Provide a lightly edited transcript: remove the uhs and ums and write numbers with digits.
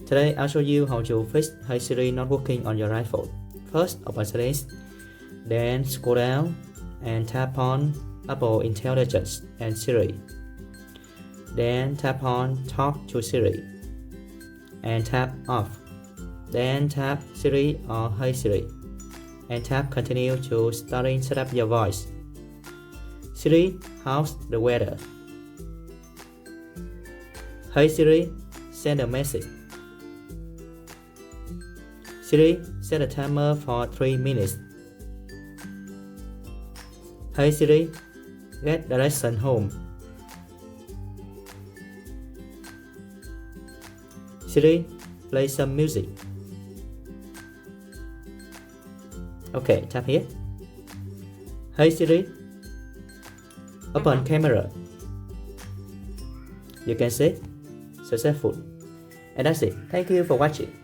Today I'll show you how to fix Hey Siri not working on your iPhone. First, open Settings, then scroll down and tap on Apple Intelligence and Siri. Then tap on Talk to Siri and tap Off. Then tap Siri or Hey Siri and tap Continue to starting set up your voice. Siri, how's the weather? Hey Siri, send a message. Siri, set a timer for 3 minutes. Hey Siri, get direction home. Siri, play some music. Okay, tap here. Hey Siri, open camera. You can see successful. And that's it. Thank you for watching.